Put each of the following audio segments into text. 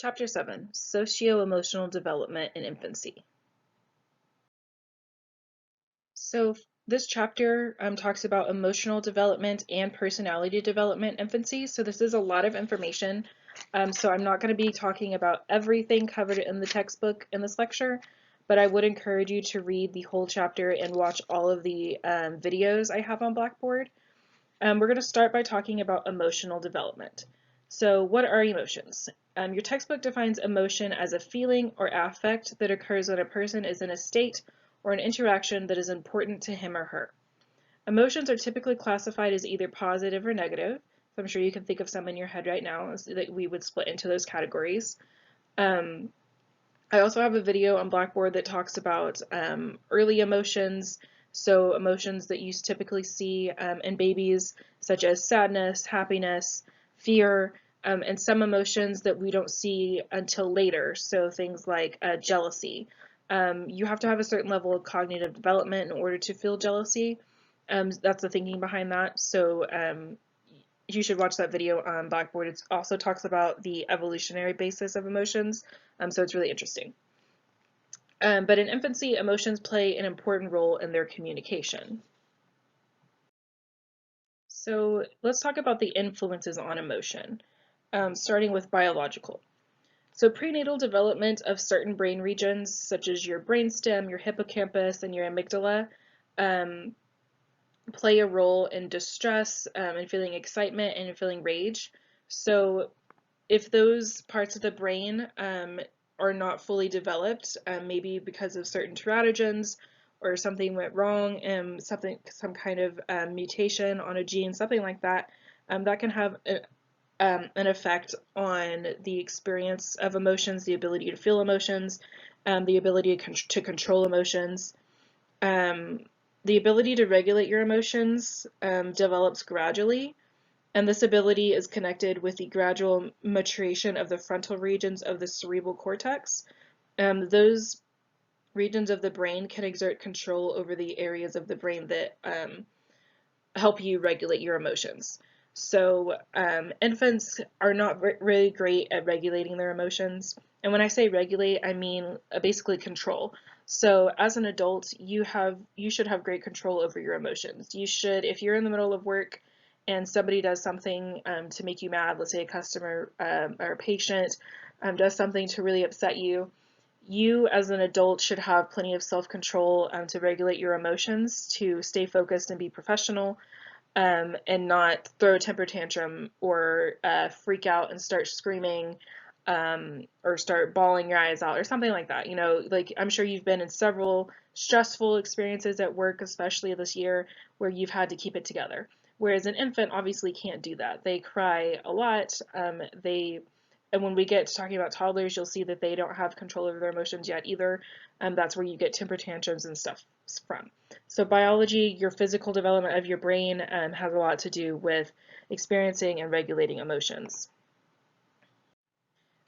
Chapter 7, Socio-Emotional Development in Infancy. So this chapter talks about emotional development and personality development in infancy. So this is a lot of information. So I'm not going to be talking about everything covered in the textbook in this lecture, but I would encourage you to read the whole chapter and watch all of the videos I have on Blackboard. We're going to start by talking about emotional development. So what are emotions? Your textbook defines emotion as a feeling or affect that occurs when a person is in a state or an interaction that is important to him or her. Emotions are typically classified as either positive or negative. So I'm sure you can think of some in your head right now that we would split into those categories. I also have a video on Blackboard that talks about early emotions, so emotions that you typically see in babies, such as sadness, happiness, fear, and some emotions that we don't see until later, so things like jealousy. You have to have a certain level of cognitive development in order to feel jealousy. That's the thinking behind that. So you should watch that video on Blackboard. It also talks about the evolutionary basis of emotions, so it's really interesting. But in infancy, emotions play an important role in their communication. So let's talk about the influences on emotion, starting with biological. So prenatal development of certain brain regions, such as your brainstem, your hippocampus, and your amygdala, play a role in distress and feeling excitement and feeling rage. So if those parts of the brain are not fully developed, maybe because of certain teratogens or something went wrong, some kind of mutation on a gene, something like that, that can have an effect on the experience of emotions, the ability to feel emotions, the ability to control emotions. The ability to regulate your emotions develops gradually, and this ability is connected with the gradual maturation of the frontal regions of the cerebral cortex. Those regions of the brain can exert control over the areas of the brain that help you regulate your emotions. So infants are not really great at regulating their emotions. And when I say regulate, I mean basically control. So as an adult, you should have great control over your emotions. You should, if you're in the middle of work and somebody does something to make you mad, let's say a customer or a patient does something to really upset you, you as an adult should have plenty of self-control to regulate your emotions, to stay focused and be professional, and not throw a temper tantrum or freak out and start screaming or start bawling your eyes out or something like that. You know, like I'm sure you've been in several stressful experiences at work, especially this year, where you've had to keep it together. Whereas an infant obviously can't do that. They cry a lot. And when we get to talking about toddlers, you'll see that they don't have control over their emotions yet either. That's where you get temper tantrums and stuff from. So biology, your physical development of your brain has a lot to do with experiencing and regulating emotions.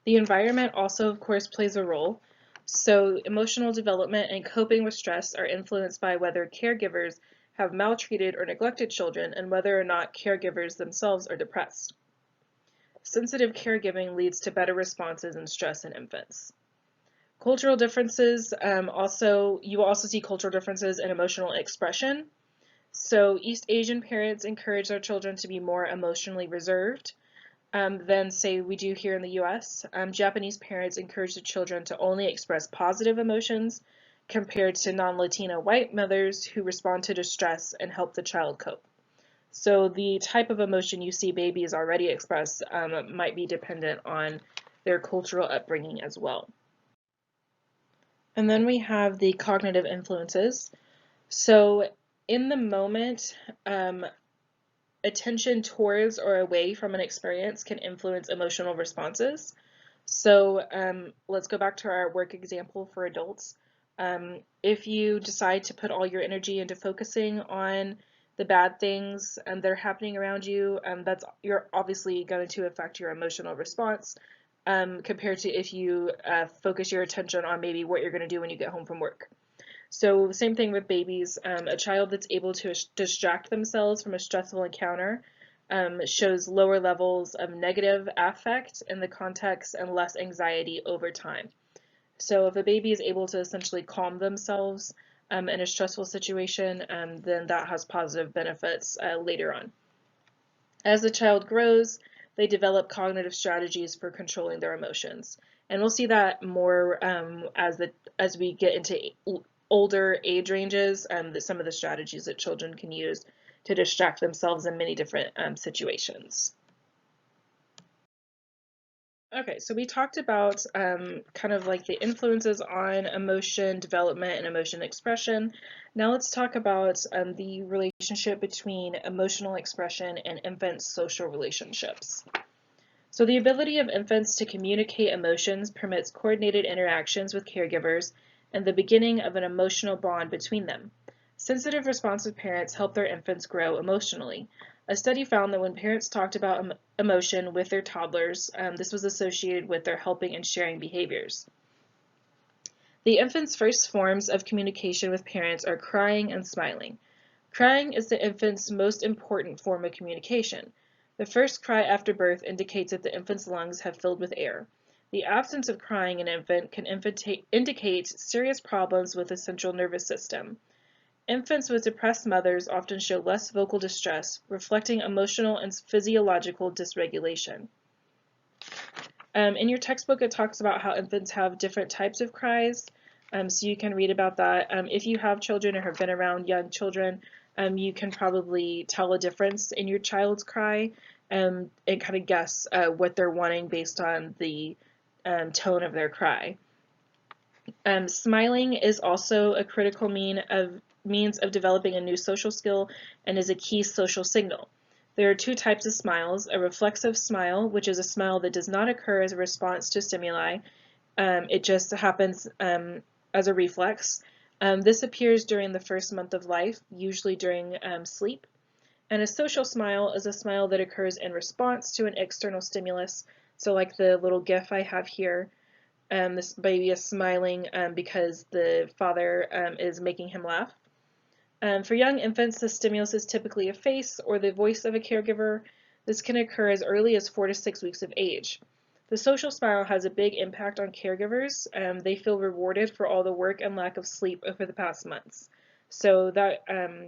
The environment also, of course, plays a role. So emotional development and coping with stress are influenced by whether caregivers have maltreated or neglected children and whether or not caregivers themselves are depressed. Sensitive caregiving leads to better responses in stress in infants. Cultural differences, you will also see cultural differences in emotional expression. So East Asian parents encourage their children to be more emotionally reserved than, say, we do here in the US. Japanese parents encourage the children to only express positive emotions compared to non-Latino white mothers who respond to distress and help the child cope. So the type of emotion you see babies already express might be dependent on their cultural upbringing as well. And then we have the cognitive influences. So in the moment, attention towards or away from an experience can influence emotional responses. So let's go back to our work example for adults. If you decide to put all your energy into focusing on the bad things that are happening around you, you're obviously going to affect your emotional response compared to if you focus your attention on maybe what you're going to do when you get home from work. So same thing with babies. A child that's able to distract themselves from a stressful encounter shows lower levels of negative affect in the context and less anxiety over time. So if a baby is able to essentially calm themselves in a stressful situation, then that has positive benefits later on. As the child grows, they develop cognitive strategies for controlling their emotions. And we'll see that more as we get into older age ranges, some of the strategies that children can use to distract themselves in many different situations. Okay, so we talked about kind of like the influences on emotion development and emotion expression. Now let's talk about the relationship between emotional expression and infants' social relationships. So the ability of infants to communicate emotions permits coordinated interactions with caregivers and the beginning of an emotional bond between them. Sensitive, responsive parents help their infants grow emotionally. A study found that when parents talked about emotion with their toddlers, this was associated with their helping and sharing behaviors. The infant's first forms of communication with parents are crying and smiling. Crying is the infant's most important form of communication. The first cry after birth indicates that the infant's lungs have filled with air. The absence of crying in an infant can indicate serious problems with the central nervous system. Infants with depressed mothers often show less vocal distress, reflecting emotional and physiological dysregulation. In your textbook, it talks about how infants have different types of cries, so you can read about that. If you have children or have been around young children, you can probably tell a difference in your child's cry and kind of guess what they're wanting based on the tone of their cry. Smiling is also a critical means of developing a new social skill and is a key social signal. There are two types of smiles: a reflexive smile, which is a smile that does not occur as a response to stimuli. It just happens as a reflex. This appears during the first month of life, usually during sleep. And a social smile is a smile that occurs in response to an external stimulus. So like the little GIF I have here, this baby is smiling because the father is making him laugh. For young infants, the stimulus is typically a face or the voice of a caregiver. This can occur as early as 4 to 6 weeks of age. The social smile has a big impact on caregivers. They feel rewarded for all the work and lack of sleep over the past months. So that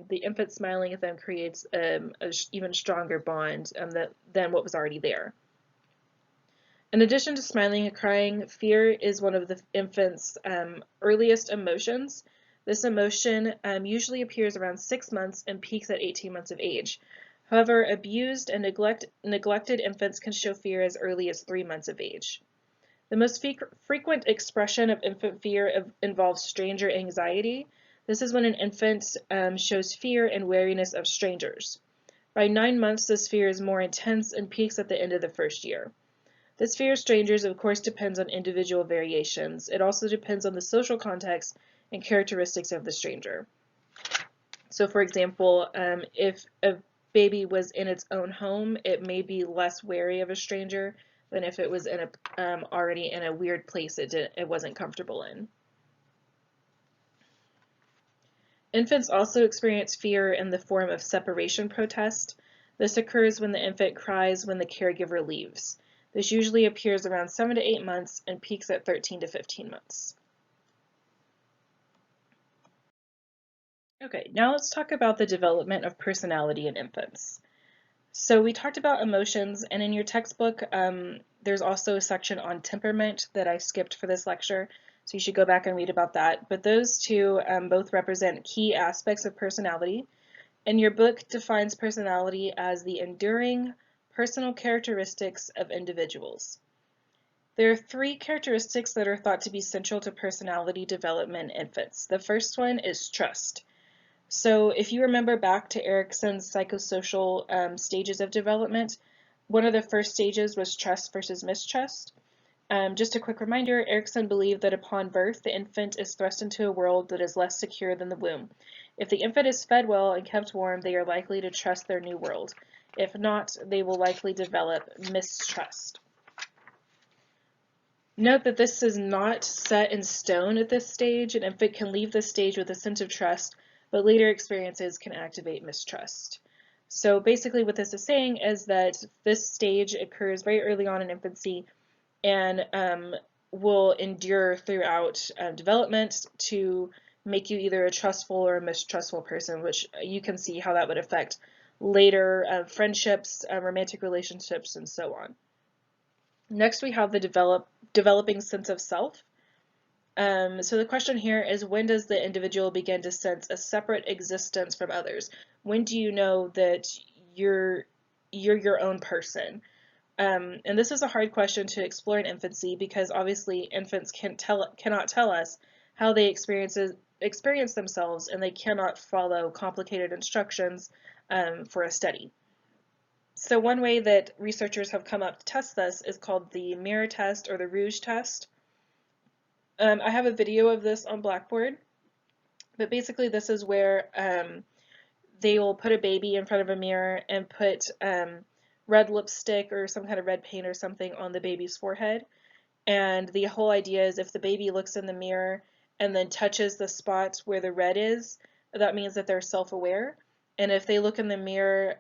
the infant smiling at them creates an even stronger bond than what was already there. In addition to smiling and crying, fear is one of the infant's earliest emotions. This emotion usually appears around 6 months and peaks at 18 months of age. However, abused and neglected infants can show fear as early as 3 months of age. The most frequent expression of infant fear involves stranger anxiety. This is when an infant shows fear and wariness of strangers. By 9 months, this fear is more intense and peaks at the end of the first year. This fear of strangers, of course, depends on individual variations. It also depends on the social context and characteristics of the stranger. So, for example, if a baby was in its own home, it may be less wary of a stranger than if it was in already in a weird place it wasn't comfortable in. Infants also experience fear in the form of separation protest. This occurs when the infant cries when the caregiver leaves. This usually appears around 7 to 8 months and peaks at 13 to 15 months. Okay, now let's talk about the development of personality in infants. So we talked about emotions, and in your textbook, there's also a section on temperament that I skipped for this lecture, so you should go back and read about that. But those two both represent key aspects of personality. And your book defines personality as the enduring personal characteristics of individuals. There are 3 characteristics that are thought to be central to personality development in infants. The first one is trust. So if you remember back to Erikson's psychosocial stages of development, one of the first stages was trust versus mistrust. Just a quick reminder, Erikson believed that upon birth, the infant is thrust into a world that is less secure than the womb. If the infant is fed well and kept warm, they are likely to trust their new world. If not, they will likely develop mistrust. Note that this is not set in stone at this stage. An infant can leave this stage with a sense of trust, but later experiences can activate mistrust. So basically what this is saying is that this stage occurs very early on in infancy and will endure throughout development to make you either a trustful or a mistrustful person, which you can see how that would affect later friendships, romantic relationships, and so on. Next, we have the developing sense of self. So the question here is, when does the individual begin to sense a separate existence from others? When do you know that you're your own person? And this is a hard question to explore in infancy because obviously infants cannot tell us how they experience themselves, and they cannot follow complicated instructions for a study. So one way that researchers have come up to test this is called the mirror test or the Rouge test. I have a video of this on Blackboard, but basically this is where they will put a baby in front of a mirror and put red lipstick or some kind of red paint or something on the baby's forehead. And the whole idea is if the baby looks in the mirror and then touches the spot where the red is, that means that they're self-aware. And if they look in the mirror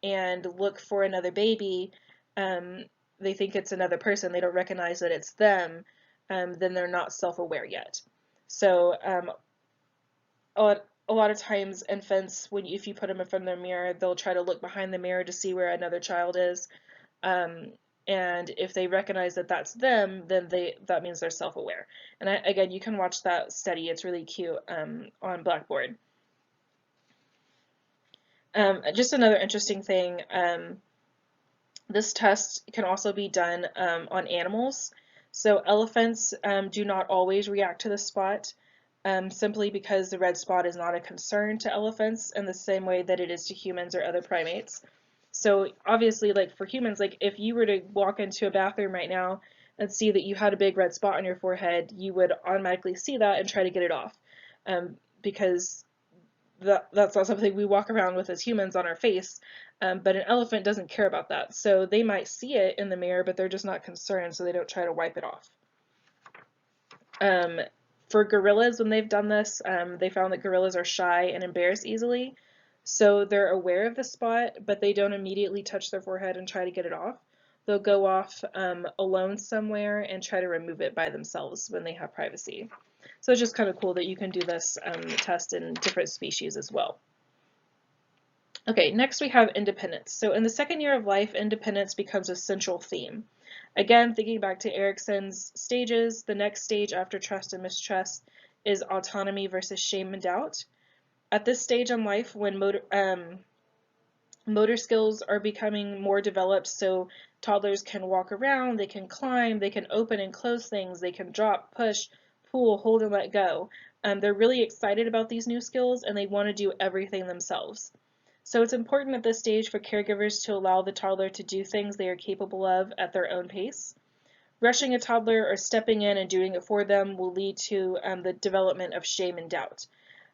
and look for another baby, they think it's another person, they don't recognize that it's them, then they're not self-aware yet. So a lot of times infants, if you put them in front of the mirror, they'll try to look behind the mirror to see where another child is. And if they recognize that that's them, then that means they're self-aware. And again, you can watch that study. It's really cute on Blackboard. Just another interesting thing, this test can also be done on animals. So elephants do not always react to the spot simply because the red spot is not a concern to elephants in the same way that it is to humans or other primates. So obviously, like for humans, like if you were to walk into a bathroom right now and see that you had a big red spot on your forehead, you would automatically see that and try to get it off because that's not something we walk around with as humans on our face, but an elephant doesn't care about that. So they might see it in the mirror, but they're just not concerned, so they don't try to wipe it off. For gorillas, when they've done this, they found that gorillas are shy and embarrassed easily. So they're aware of the spot, but they don't immediately touch their forehead and try to get it off. They'll go off alone somewhere and try to remove it by themselves when they have privacy. So it's just kind of cool that you can do this test in different species as well. Okay, next we have independence. So in the second year of life, independence becomes a central theme. Again, thinking back to Erikson's stages, the next stage after trust and mistrust is autonomy versus shame and doubt. At this stage in life, when motor skills are becoming more developed, so toddlers can walk around, they can climb, they can open and close things, they can drop, push, pull, hold, and let go. They're really excited about these new skills and they want to do everything themselves. So it's important at this stage for caregivers to allow the toddler to do things they are capable of at their own pace. Rushing a toddler or stepping in and doing it for them will lead to the development of shame and doubt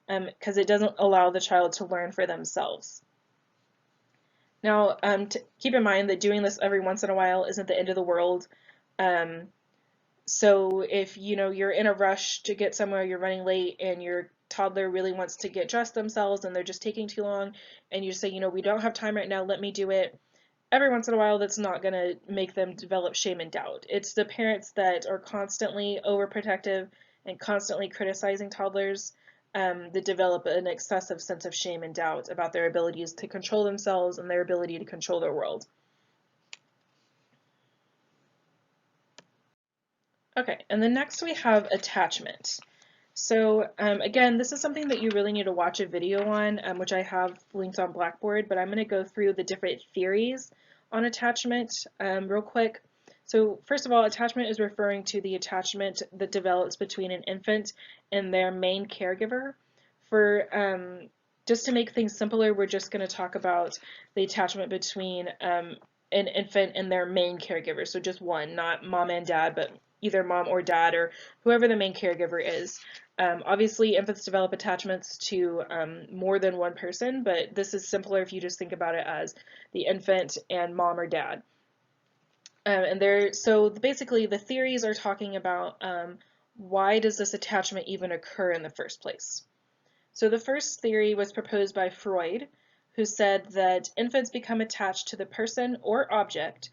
because it doesn't allow the child to learn for themselves. Now, keep in mind that doing this every once in a while isn't the end of the world. So if you're in a rush to get somewhere, you're running late, and your toddler really wants to get dressed themselves and they're just taking too long, and you say, we don't have time right now, let me do it. Every once in a while, that's not going to make them develop shame and doubt. It's the parents that are constantly overprotective and constantly criticizing toddlers that develop an excessive sense of shame and doubt about their abilities to control themselves and their ability to control their world. Okay, and then next we have attachment. So again, this is something that you really need to watch a video on, which I have linked on Blackboard, but I'm going to go through the different theories on attachment real quick. So first of all, attachment is referring to the attachment that develops between an infant and their main caregiver. For just to make things simpler, we're just going to talk about the attachment between an infant and their main caregiver. So just one, not mom and dad, but either mom or dad or whoever the main caregiver is. Obviously, infants develop attachments to more than one person, but this is simpler if you just think about it as the infant and mom or dad. So basically, the theories are talking about why does this attachment even occur in the first place. So the first theory was proposed by Freud, who said that infants become attached to the person or object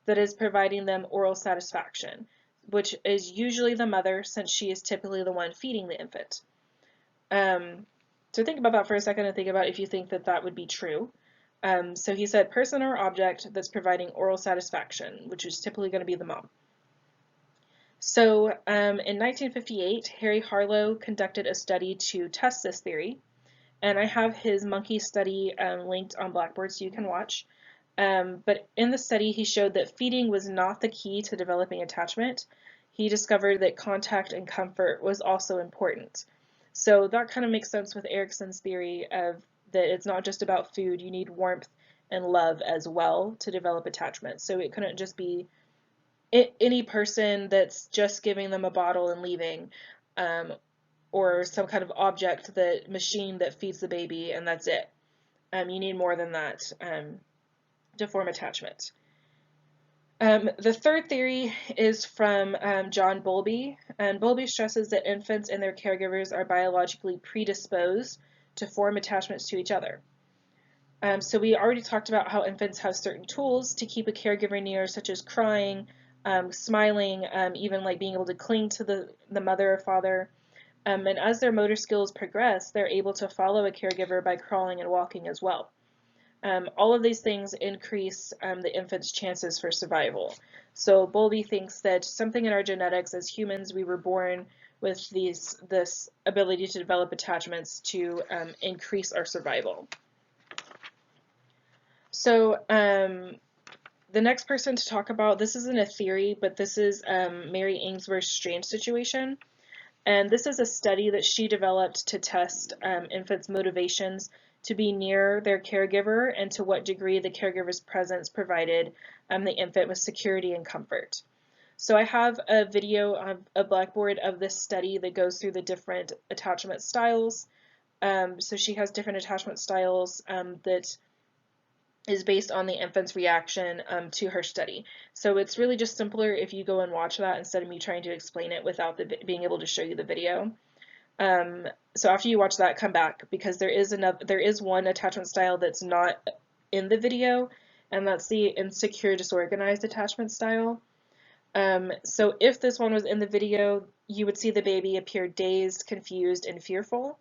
that is providing them oral satisfaction, which is usually the mother, since she is typically the one feeding the infant. So think about that for a second and think about if you think that that would be true. So he said person or object that's providing oral satisfaction, which is typically going to be the mom. So in 1958, Harry Harlow conducted a study to test this theory, and I have his monkey study linked on Blackboard so you can watch. But in the study, he showed that feeding was not the key to developing attachment. He discovered that contact and comfort was also important. So that kind of makes sense with Erikson's theory of that it's not just about food, you need warmth and love as well to develop attachment. So it couldn't just be any person that's just giving them a bottle and leaving, or some kind of object, the machine that feeds the baby, and that's it. You need more than that to form attachment. The third theory is from John Bowlby, and Bowlby stresses that infants and their caregivers are biologically predisposed to form attachments to each other. So we already talked about how infants have certain tools to keep a caregiver near, such as crying, smiling, even like being able to cling to the mother or father. And as their motor skills progress, they're able to follow a caregiver by crawling and walking as well. All of these things increase the infant's chances for survival. So Bowlby thinks that something in our genetics as humans, we were born with this ability to develop attachments to increase our survival. So the next person to talk about, this isn't a theory, but this is Mary Ainsworth's strange situation. And this is a study that she developed to test infants' motivations to be near their caregiver and to what degree the caregiver's presence provided the infant with security and comfort. So I have a video on a Blackboard of this study that goes through the different attachment styles. So she has different attachment styles that is based on the infant's reaction to her study. So it's really just simpler if you go and watch that instead of me trying to explain it without being able to show you the video. So after you watch that, come back, because there is one attachment style that's not in the video, and that's the insecure disorganized attachment style. So if this one was in the video, you would see the baby appear dazed, confused, and fearful.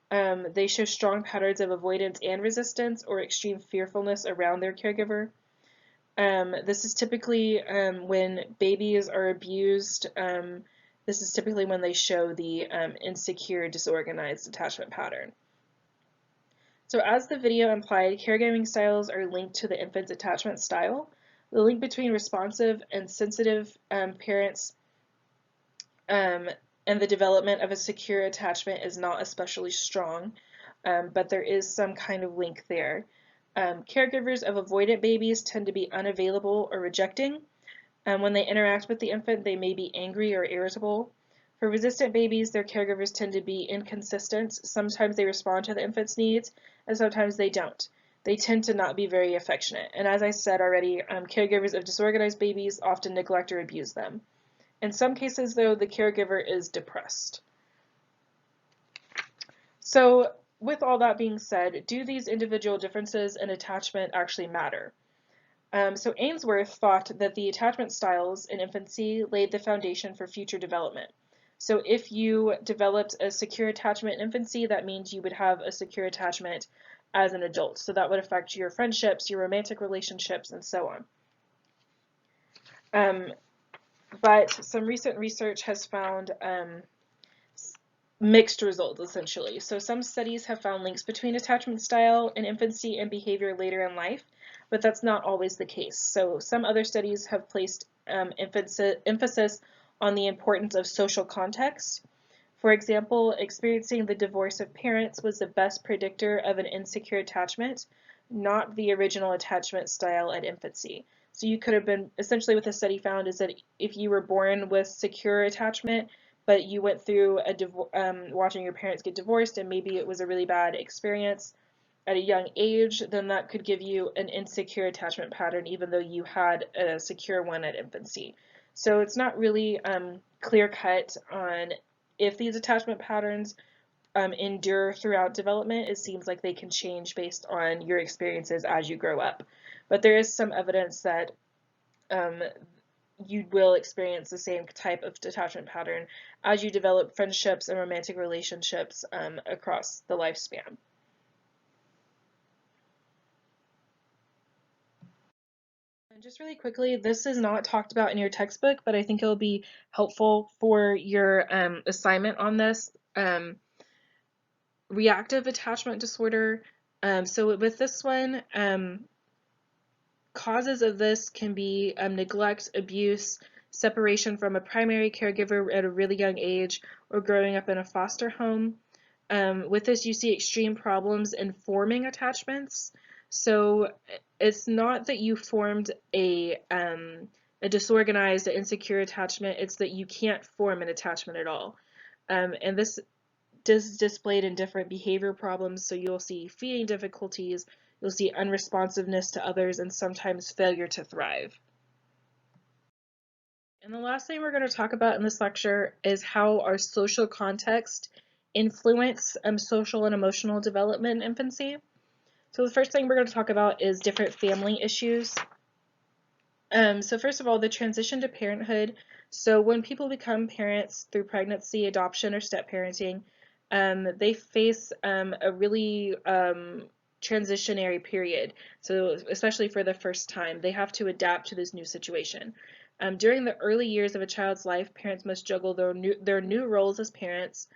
They show strong patterns of avoidance and resistance or extreme fearfulness around their caregiver. This is typically when babies are abused. This is typically when they show the insecure, disorganized attachment pattern. So as the video implied, caregiving styles are linked to the infant's attachment style. The link between responsive and sensitive parents and the development of a secure attachment is not especially strong, but there is some kind of link there. Caregivers of avoidant babies tend to be unavailable or rejecting. When they interact with the infant, they may be angry or irritable. For resistant babies, their caregivers tend to be inconsistent. Sometimes they respond to the infant's needs, and sometimes they don't. They tend to not be very affectionate. And as I said already, caregivers of disorganized babies often neglect or abuse them. In some cases, though, the caregiver is depressed. So, with all that being said, do these individual differences in attachment actually matter? So Ainsworth thought that the attachment styles in infancy laid the foundation for future development. So if you developed a secure attachment in infancy, that means you would have a secure attachment as an adult. So that would affect your friendships, your romantic relationships, and so on. But some recent research has found mixed results, essentially. So some studies have found links between attachment style in infancy and behavior later in life, but that's not always the case. So some other studies have placed emphasis on the importance of social context. For example, experiencing the divorce of parents was the best predictor of an insecure attachment, not the original attachment style at infancy. So you could have been, essentially what the study found is that if you were born with secure attachment, but you went through watching your parents get divorced and maybe it was a really bad experience at a young age, then that could give you an insecure attachment pattern even though you had a secure one at infancy. So it's not really clear cut on if these attachment patterns endure throughout development. It seems like they can change based on your experiences as you grow up. But there is some evidence that um, you will experience the same type of detachment pattern as you develop friendships and romantic relationships across the lifespan. And just really quickly, this is not talked about in your textbook, but I think it'll be helpful for your assignment on this. Reactive attachment disorder. So with this one, causes of this can be neglect, abuse, separation from a primary caregiver at a really young age, or growing up in a foster home. With this, you see extreme problems in forming attachments. So it's not that you formed a disorganized, insecure attachment, it's that you can't form an attachment at all. And this is displayed in different behavior problems, so you'll see feeding difficulties, you'll see unresponsiveness to others, and sometimes failure to thrive. And the last thing we're going to talk about in this lecture is how our social context influence social and emotional development in infancy. So the first thing we're going to talk about is different family issues. So first of all, the transition to parenthood. So when people become parents through pregnancy, adoption, or step parenting, they face a really transitionary period. So especially for the first time, they have to adapt to this new situation. During the early years of a child's life, parents must juggle their new roles as parents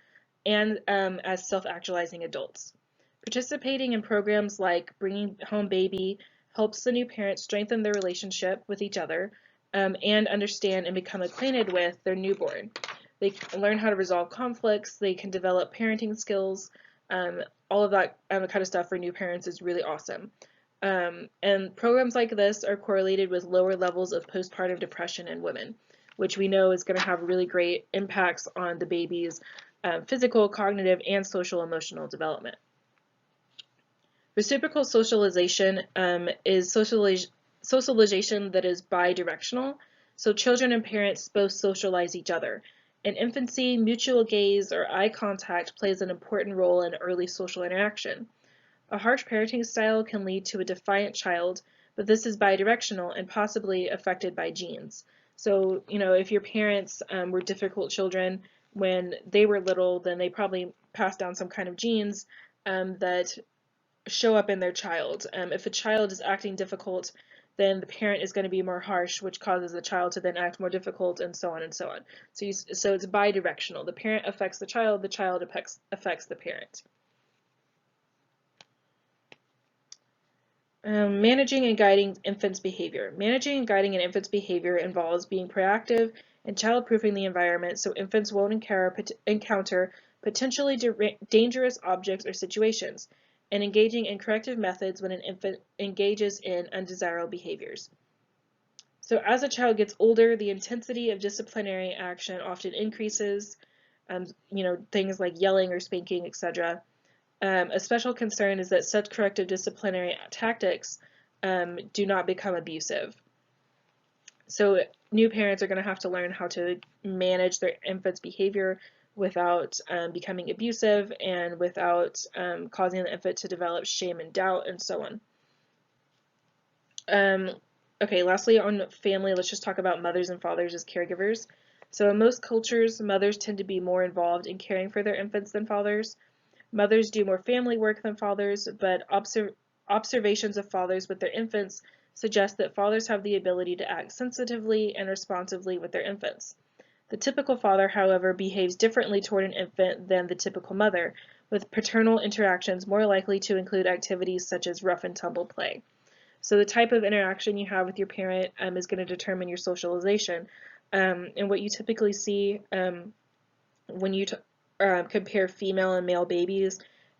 and as self-actualizing adults. Participating in programs like Bringing Home Baby helps the new parents strengthen their relationship with each other and understand and become acquainted with their newborn. They can learn how to resolve conflicts, they can develop parenting skills, all of that kind of stuff for new parents is really awesome. And programs like this are correlated with lower levels of postpartum depression in women, which we know is going to have really great impacts on the baby's physical, cognitive, and social emotional development. Reciprocal socialization is socialization that is bidirectional, so children and parents both socialize each other. In infancy, mutual gaze or eye contact plays an important role in early social interaction. A harsh parenting style can lead to a defiant child, but this is bidirectional and possibly affected by genes. So, if your parents were difficult children when they were little, then they probably passed down some kind of genes that show up in their child. If a child is acting difficult, then the parent is going to be more harsh, which causes the child to then act more difficult, and so on and so on. So it's bidirectional. The parent affects the child affects the parent. Managing and guiding infants' behavior. Managing and guiding an infant's behavior involves being proactive and child-proofing the environment so infants won't encounter potentially dangerous objects or situations, and engaging in corrective methods when an infant engages in undesirable behaviors. So as a child gets older, the intensity of disciplinary action often increases, things like yelling or spanking, etc. A special concern is that such corrective disciplinary tactics do not become abusive. So new parents are going to have to learn how to manage their infant's behavior without becoming abusive and without causing the infant to develop shame and doubt and so on. Okay, lastly on family, let's just talk about mothers and fathers as caregivers. So in most cultures, mothers tend to be more involved in caring for their infants than fathers. Mothers do more family work than fathers, but observations of fathers with their infants suggest that fathers have the ability to act sensitively and responsively with their infants. The typical father, however, behaves differently toward an infant than the typical mother, with paternal interactions more likely to include activities such as rough and tumble play. So the type of interaction you have with your parent is going to determine your socialization. And what you typically see when you compare female and male babies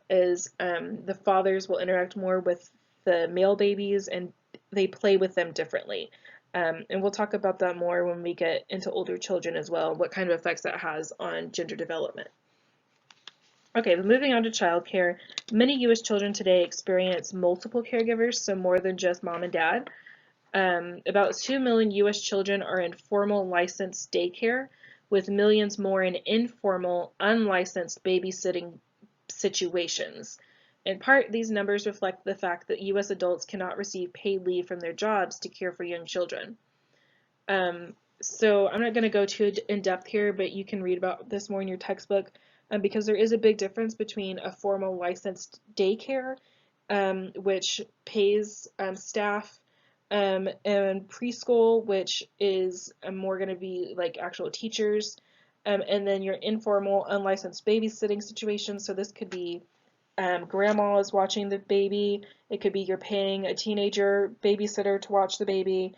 is the fathers will interact more with the male babies and they play with them differently. And we'll talk about that more when we get into older children as well, what kind of effects that has on gender development. Okay, but moving on to childcare, many U.S. children today experience multiple caregivers, so more than just mom and dad. About 2 million U.S. children are in formal licensed daycare, with millions more in informal, unlicensed babysitting situations. In part, these numbers reflect the fact that U.S. adults cannot receive paid leave from their jobs to care for young children. So I'm not going to go too in depth here, but you can read about this more in your textbook, because there is a big difference between a formal licensed daycare, which pays staff, and preschool, which is more going to be like actual teachers, and then your informal unlicensed babysitting situation. So this could be grandma is watching the baby. It could be you're paying a teenager babysitter to watch the baby.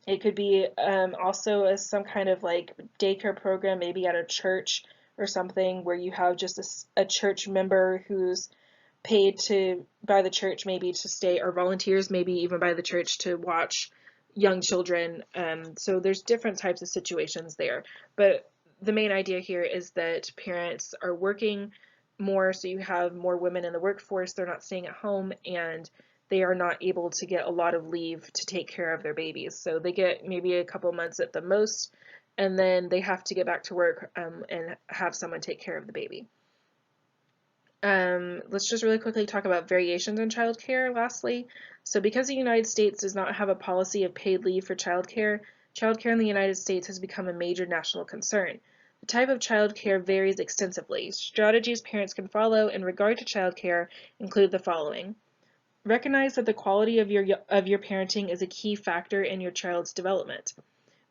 It could be also as some kind of like daycare program, maybe at a church or something, where you have just a church member who's paid by the church maybe to stay, or volunteers maybe even by the church to watch young children. So there's different types of situations there. But the main idea here is that parents are working more, so you have more women in the workforce. They're not staying at home, and they are not able to get a lot of leave to take care of their babies. So they get maybe a couple months at the most, and then they have to get back to work and have someone take care of the baby. Let's just really quickly talk about variations in childcare lastly. So because the United States does not have a policy of paid leave for childcare, childcare in the United States has become a major national concern. The type of childcare varies extensively. Strategies parents can follow in regard to childcare include the following. Recognize that the quality of your parenting is a key factor in your child's development.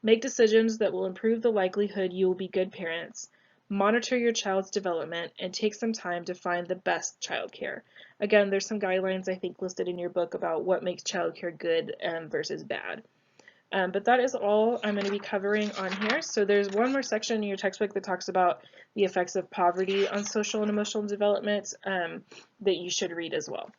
Make decisions that will improve the likelihood you will be good parents. Monitor your child's development and take some time to find the best childcare. Again, there's some guidelines I think listed in your book about what makes childcare good versus bad. But that is all I'm going to be covering on here. So there's one more section in your textbook that talks about the effects of poverty on social and emotional development that you should read as well.